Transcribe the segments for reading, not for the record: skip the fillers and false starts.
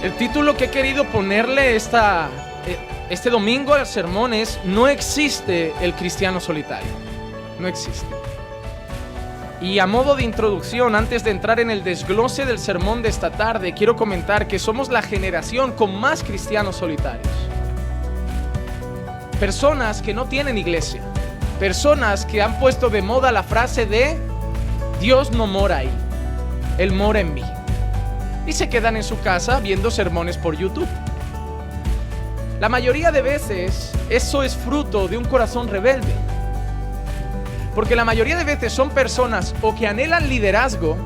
El título que he querido ponerle este domingo al sermón es: no existe el cristiano solitario. No existe. Y a modo de introducción, antes de entrar en el desglose del sermón de esta tarde, quiero comentar que somos la generación con más cristianos solitarios. Personas que no tienen iglesia. Personas que han puesto de moda la frase de Dios no mora ahí, Él mora en mí. Y se quedan en su casa viendo sermones por YouTube. La mayoría de veces eso es fruto de un corazón rebelde. Porque la mayoría de veces son personas o que anhelan liderazgo,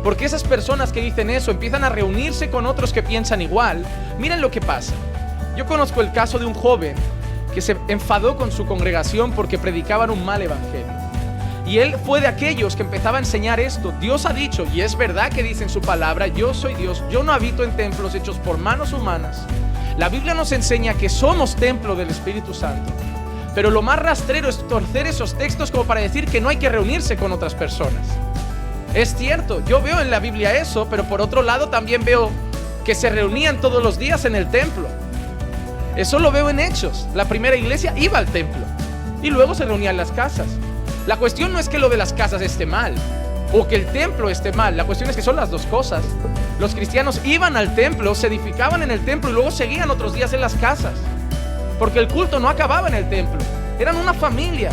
porque esas personas que dicen eso empiezan a reunirse con otros que piensan igual. Miren lo que pasa. Yo conozco el caso de un joven que se enfadó con su congregación porque predicaban un mal evangelio. Y él fue de aquellos que empezaba a enseñar esto. Dios ha dicho, y es verdad que dice en su palabra: yo soy Dios, yo no habito en templos hechos por manos humanas. La Biblia nos enseña que somos templo del Espíritu Santo. Pero lo más rastrero es torcer esos textos como para decir que no hay que reunirse con otras personas. Es cierto, yo veo en la Biblia eso, pero por otro lado también veo que se reunían todos los días en el templo. Eso lo veo en Hechos. La primera iglesia iba al templo y luego se reunía en las casas. La cuestión no es que lo de las casas esté mal o que el templo esté mal. La cuestión es que son las dos cosas. Los cristianos iban al templo, se edificaban en el templo y luego seguían otros días en las casas. Porque el culto no acababa en el templo. Eran una familia.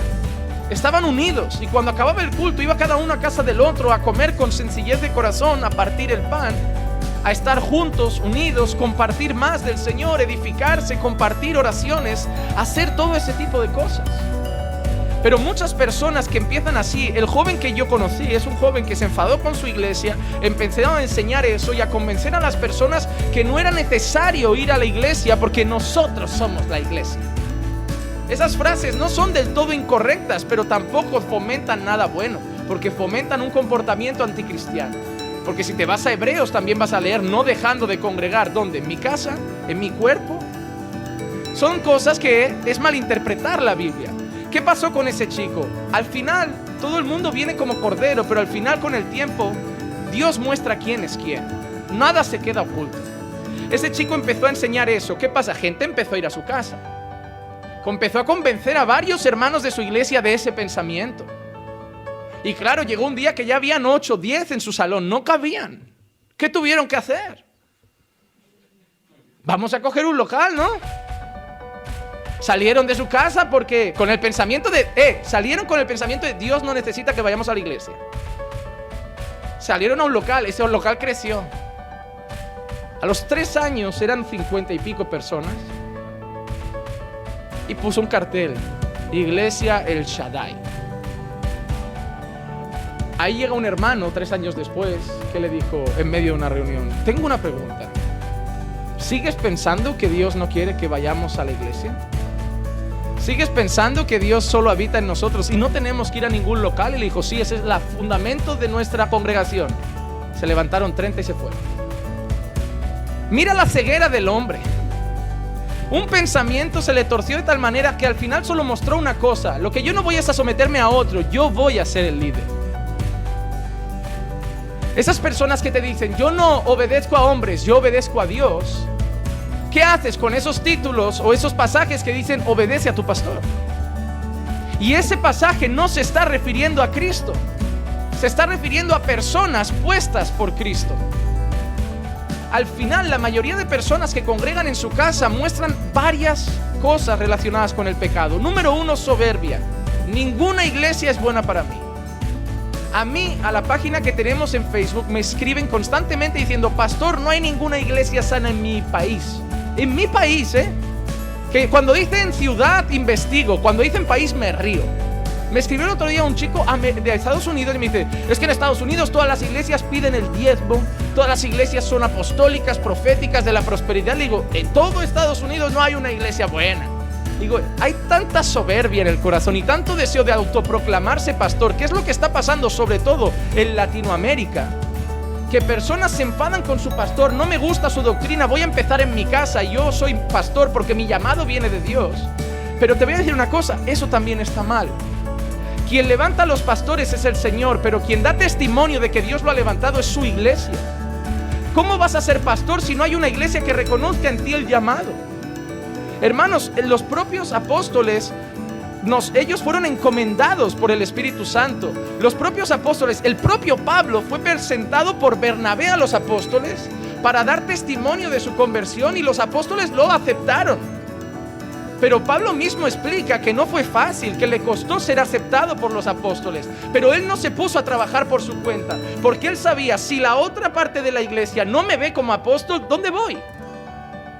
Estaban unidos. Y cuando acababa el culto iba cada uno a casa del otro a comer con sencillez de corazón, a partir el pan, a estar juntos, unidos, compartir más del Señor, edificarse, compartir oraciones, hacer todo ese tipo de cosas. Pero muchas personas que empiezan así, el joven que yo conocí es un joven que se enfadó con su iglesia, empezaron a enseñar eso y a convencer a las personas que no era necesario ir a la iglesia porque nosotros somos la iglesia. Esas frases no son del todo incorrectas, pero tampoco fomentan nada bueno, porque fomentan un comportamiento anticristiano. Porque si te vas a Hebreos también vas a leer: no dejando de congregar. ¿Dónde? ¿En mi casa? ¿En mi cuerpo? Son cosas que es malinterpretar la Biblia. ¿Qué pasó con ese chico? Al final, todo el mundo viene como cordero, pero al final, con el tiempo, Dios muestra quién es quién. Nada se queda oculto. Ese chico empezó a enseñar eso. ¿Qué pasa? Gente empezó a ir a su casa. Empezó a convencer a varios hermanos de su iglesia de ese pensamiento. Y claro, llegó un día que ya habían 8, 10 en su salón. No cabían. ¿Qué tuvieron que hacer? Vamos a coger un local, ¿no? Salieron de su casa porque con el pensamiento salieron con el pensamiento de Dios no necesita que vayamos a la iglesia. Salieron a un local, ese local creció. A los 3 años eran 50 y pico personas. Y puso un cartel: Iglesia El Shaddai. Ahí llega un hermano 3 años después que le dijo en medio de una reunión: tengo una pregunta. ¿Sigues pensando que Dios no quiere que vayamos a la iglesia? ¿Sigues pensando que Dios solo habita en nosotros y no tenemos que ir a ningún local? Y le dijo: sí, ese es el fundamento de nuestra congregación. Se levantaron 30 y se fueron. Mira la ceguera del hombre. Un pensamiento se le torció de tal manera que al final solo mostró una cosa: lo que yo no voy es a someterme a otro, yo voy a ser el líder. Esas personas que te dicen: yo no obedezco a hombres, yo obedezco a Dios. ¿Qué haces con esos títulos o esos pasajes que dicen obedece a tu pastor? Y ese pasaje no se está refiriendo a Cristo. Se está refiriendo a personas puestas por Cristo. Al final, la mayoría de personas que congregan en su casa muestran varias cosas relacionadas con el pecado. Número 1, soberbia. Ninguna iglesia es buena para mí. A mí, a la página que tenemos en Facebook, me escriben constantemente diciendo: pastor, no hay ninguna iglesia sana en mi país. En mi país, que cuando dicen ciudad investigo, cuando dicen país me río. Me escribió el otro día un chico de Estados Unidos y me dice: es que en Estados Unidos todas las iglesias piden el diezmo, todas las iglesias son apostólicas, proféticas, de la prosperidad. Le digo: en todo Estados Unidos no hay una iglesia buena. Digo, hay tanta soberbia en el corazón y tanto deseo de autoproclamarse pastor. ¿Qué es lo que está pasando sobre todo en Latinoamérica? Que personas se enfadan con su pastor: no me gusta su doctrina, voy a empezar en mi casa, yo soy pastor porque mi llamado viene de Dios. Pero te voy a decir una cosa, eso también está mal. Quien levanta a los pastores es el Señor, pero quien da testimonio de que Dios lo ha levantado es su iglesia. ¿Cómo vas a ser pastor si no hay una iglesia que reconozca en ti el llamado? Hermanos, los propios apóstoles, ellos fueron encomendados por el Espíritu Santo. Los propios apóstoles, el propio Pablo fue presentado por Bernabé a los apóstoles para dar testimonio de su conversión, y los apóstoles lo aceptaron. Pero Pablo mismo explica que no fue fácil, que le costó ser aceptado por los apóstoles. Pero él no se puso a trabajar por su cuenta, porque él sabía, si la otra parte de la iglesia no me ve como apóstol, ¿dónde voy?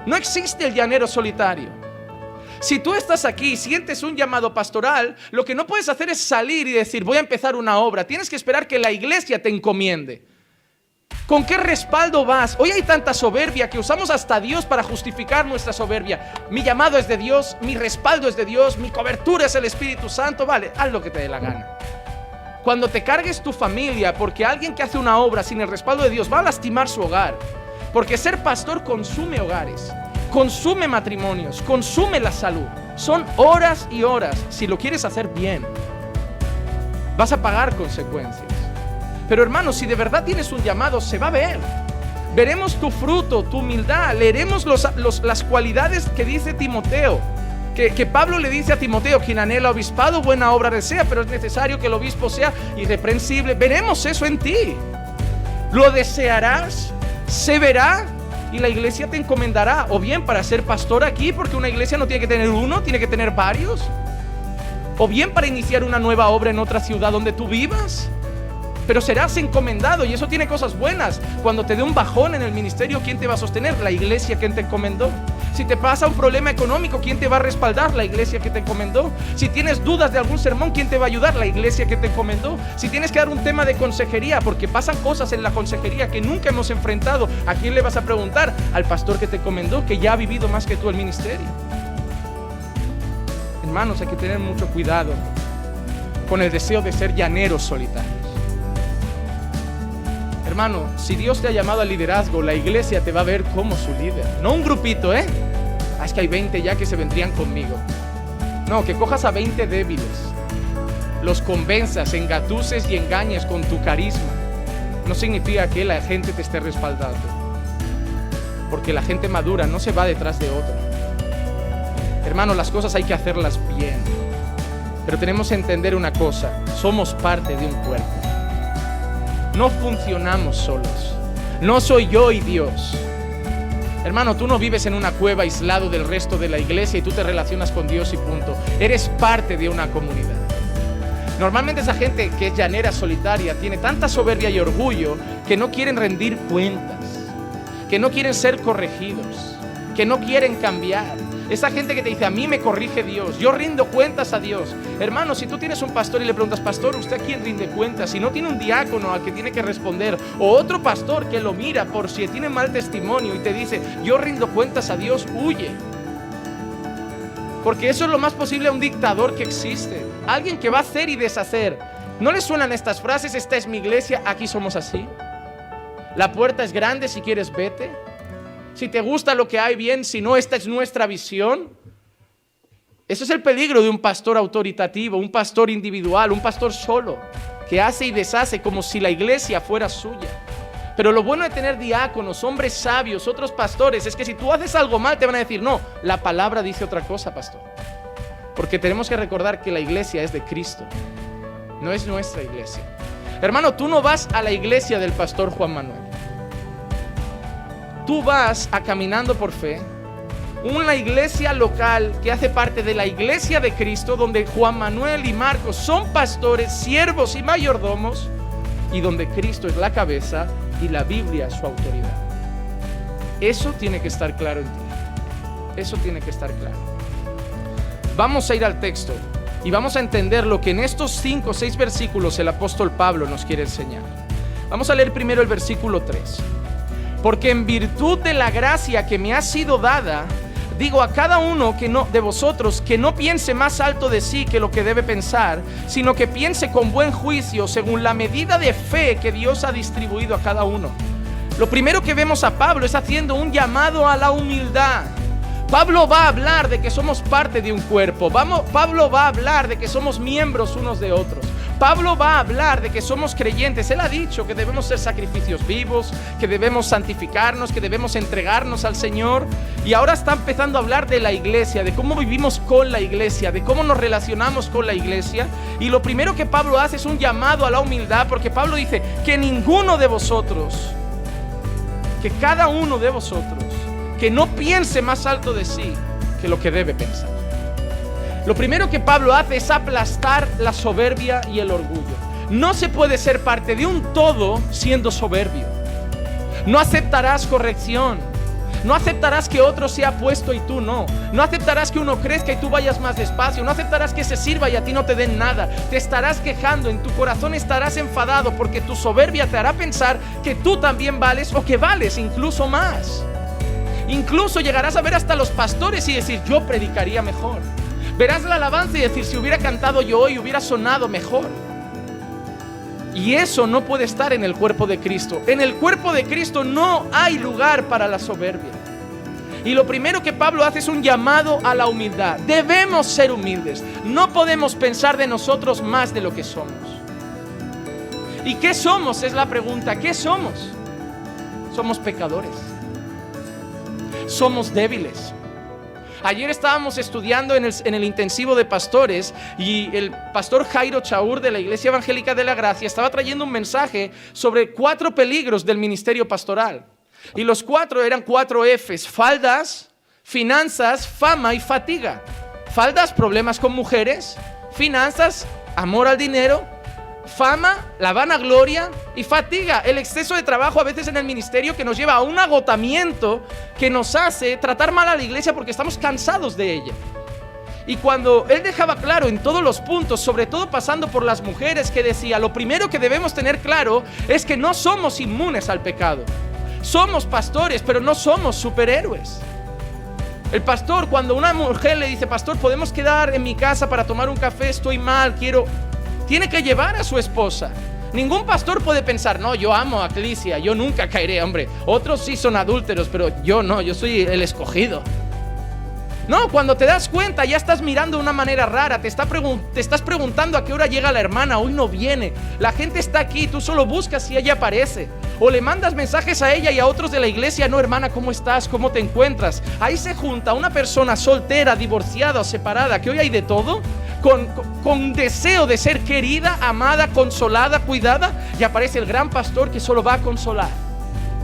No existe el llanero solitario. Si tú estás aquí y sientes un llamado pastoral, lo que no puedes hacer es salir y decir, voy a empezar una obra. Tienes que esperar que la iglesia te encomiende. ¿Con qué respaldo vas? Hoy hay tanta soberbia que usamos hasta a Dios para justificar nuestra soberbia. Mi llamado es de Dios, mi respaldo es de Dios, mi cobertura es el Espíritu Santo. Vale, haz lo que te dé la gana. Cuando te cargues tu familia porque alguien que hace una obra sin el respaldo de Dios va a lastimar su hogar. Porque ser pastor consume hogares, consume matrimonios, consume la salud. Son horas y horas. Si lo quieres hacer bien, vas a pagar consecuencias. Pero hermanos, si de verdad tienes un llamado, se va a ver. Veremos tu fruto, tu humildad. Leeremos las cualidades que dice Timoteo, que Pablo le dice a Timoteo: quien anhela obispado, buena obra desea, pero es necesario que el obispo sea irreprensible. Veremos eso en ti. Lo desearás, se verá, y la iglesia te encomendará. O bien para ser pastor aquí, porque una iglesia no tiene que tener uno, tiene que tener varios. O bien para iniciar una nueva obra en otra ciudad donde tú vivas. Pero serás encomendado, y eso tiene cosas buenas. Cuando te dé un bajón en el ministerio, ¿quién te va a sostener? La iglesia que te encomendó. Si te pasa un problema económico, ¿quién te va a respaldar? La iglesia que te encomendó. Si tienes dudas de algún sermón, ¿quién te va a ayudar? La iglesia que te encomendó. Si tienes que dar un tema de consejería, porque pasan cosas en la consejería que nunca hemos enfrentado, ¿a quién le vas a preguntar? Al pastor que te encomendó, que ya ha vivido más que tú el ministerio. Hermanos, hay que tener mucho cuidado con el deseo de ser llaneros solitarios. Hermano, si Dios te ha llamado al liderazgo, la iglesia te va a ver como su líder. No un grupito, es que hay 20 ya que se vendrían conmigo. No, que cojas a 20 débiles, los convenzas, engatuses y engañes con tu carisma. No significa que la gente te esté respaldando, porque la gente madura no se va detrás de otra. Hermano, las cosas hay que hacerlas bien. Pero tenemos que entender una cosa: somos parte de un cuerpo. No funcionamos solos. No soy yo y Dios. Hermano, tú no vives en una cueva aislado del resto de la iglesia y tú te relacionas con Dios y punto. Eres parte de una comunidad. Normalmente esa gente que es llanera solitaria tiene tanta soberbia y orgullo que no quieren rendir cuentas, que no quieren ser corregidos, que no quieren cambiar. Esa gente que te dice: a mí me corrige Dios, yo rindo cuentas a Dios. Hermano, si tú tienes un pastor y le preguntas: pastor, ¿usted a quién rinde cuentas? Si no tiene un diácono al que tiene que responder, o otro pastor que lo mira por si tiene mal testimonio y te dice: yo rindo cuentas a Dios, huye. Porque eso es lo más posible a un dictador que existe. Alguien que va a hacer y deshacer. ¿No les suenan estas frases? Esta es mi iglesia, aquí somos así. La puerta es grande, si quieres vete. Si te gusta lo que hay, bien. Si no, esta es nuestra visión. Eso es el peligro de un pastor autoritativo, un pastor individual, un pastor solo, que hace y deshace como si la iglesia fuera suya. Pero lo bueno de tener diáconos, hombres sabios, otros pastores, es que si tú haces algo mal te van a decir: no, la palabra dice otra cosa, pastor. Porque tenemos que recordar que la iglesia es de Cristo, no es nuestra iglesia. Hermano, tú no vas a la iglesia del pastor Juan Manuel. Tú vas a Caminando por Fe, una iglesia local que hace parte de la iglesia de Cristo, donde Juan Manuel y Marcos son pastores, siervos y mayordomos, y donde Cristo es la cabeza y la Biblia su autoridad. Eso tiene que estar claro en ti. Eso tiene que estar claro. Vamos a ir al texto y vamos a entender lo que en estos 5 o 6 versículos el apóstol Pablo nos quiere enseñar. Vamos a leer primero el versículo 3. Porque en virtud de la gracia que me ha sido dada, digo a cada uno de vosotros que no piense más alto de sí que lo que debe pensar, sino que piense con buen juicio según la medida de fe que Dios ha distribuido a cada uno. Lo primero que vemos a Pablo es haciendo un llamado a la humildad. Pablo va a hablar de que somos parte de un cuerpo. Pablo va a hablar de que somos miembros unos de otros. Pablo va a hablar de que somos creyentes. Él ha dicho que debemos ser sacrificios vivos, que debemos santificarnos, que debemos entregarnos al Señor. Y ahora está empezando a hablar de la iglesia, de cómo vivimos con la iglesia, de cómo nos relacionamos con la iglesia. Y lo primero que Pablo hace es un llamado a la humildad, porque Pablo dice que ninguno de vosotros, que cada uno de vosotros, que no piense más alto de sí que lo que debe pensar. Lo primero que Pablo hace es aplastar la soberbia y el orgullo. No se puede ser parte de un todo siendo soberbio. No aceptarás corrección. No aceptarás que otro sea puesto y tú no. No aceptarás que uno crezca y tú vayas más despacio. No aceptarás que se sirva y a ti no te den nada. Te estarás quejando, en tu corazón estarás enfadado porque tu soberbia te hará pensar que tú también vales o que vales incluso más. Incluso llegarás a ver hasta los pastores y decir, yo predicaría mejor. Verás la alabanza y decir, si hubiera cantado yo hoy hubiera sonado mejor. Y eso no puede estar en el cuerpo de Cristo. En el cuerpo de Cristo no hay lugar para la soberbia. Y lo primero que Pablo hace es un llamado a la humildad. Debemos ser humildes. No podemos pensar de nosotros más de lo que somos. ¿Y qué somos? Es la pregunta. ¿Qué somos? Somos pecadores. Somos débiles. Ayer estábamos estudiando en el intensivo de pastores y el pastor Jairo Chaur de la Iglesia Evangélica de la Gracia estaba trayendo un mensaje sobre 4 peligros del ministerio pastoral. Y los 4 eran 4 Fs: faldas, finanzas, fama y fatiga. Faldas, problemas con mujeres; finanzas, amor al dinero; fama, la vanagloria; y fatiga, el exceso de trabajo a veces en el ministerio que nos lleva a un agotamiento que nos hace tratar mal a la iglesia porque estamos cansados de ella. Y cuando él dejaba claro en todos los puntos, sobre todo pasando por las mujeres, que decía, lo primero que debemos tener claro es que no somos inmunes al pecado. Somos pastores, pero no somos superhéroes. El pastor, cuando una mujer le dice, pastor, ¿podemos quedar en mi casa para tomar un café? Estoy mal, tiene que llevar a su esposa. Ningún pastor puede pensar, no, yo amo a Clicia, yo nunca caeré, hombre. Otros sí son adúlteros, pero yo no, yo soy el escogido. No, cuando te das cuenta ya estás mirando de una manera rara, te estás preguntando a qué hora llega la hermana, hoy no viene. La gente está aquí, tú solo buscas si ella aparece. O le mandas mensajes a ella y a otros de la iglesia, no, hermana, ¿cómo estás? ¿Cómo te encuentras? Ahí se junta una persona soltera, divorciada o separada, que hoy hay de todo, con deseo de ser querida, amada, consolada, cuidada, y aparece el gran pastor que solo va a consolar.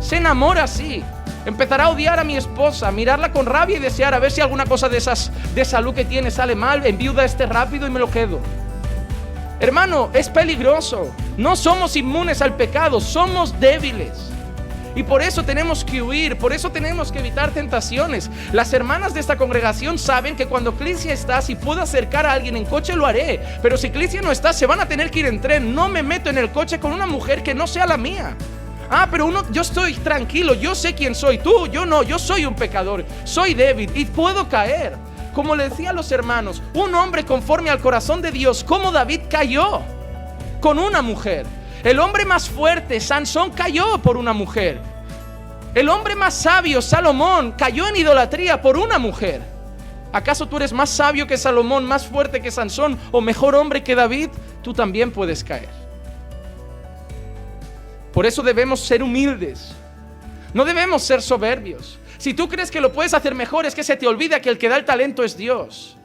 Se enamora así. Empezará a odiar a mi esposa, mirarla con rabia y desear a ver si alguna cosa de salud que tiene sale mal, enviuda rápido y me lo quedo. Hermano, es peligroso. No somos inmunes al pecado, somos débiles. Y por eso tenemos que huir, por eso tenemos que evitar tentaciones. Las hermanas de esta congregación saben que cuando Clicia está, si puedo acercar a alguien en coche lo haré. Pero si Clicia no está, se van a tener que ir en tren. No me meto en el coche con una mujer que no sea la mía. Pero yo estoy tranquilo, yo sé quién soy. Tú, yo no, yo soy un pecador, soy débil y puedo caer. Como le decía a los hermanos, un hombre conforme al corazón de Dios, como David, cayó con una mujer. El hombre más fuerte, Sansón, cayó por una mujer. El hombre más sabio, Salomón, cayó en idolatría por una mujer. ¿Acaso tú eres más sabio que Salomón, más fuerte que Sansón o mejor hombre que David? Tú también puedes caer. Por eso debemos ser humildes. No debemos ser soberbios. Si tú crees que lo puedes hacer mejor, es que se te olvida que el que da el talento es Dios.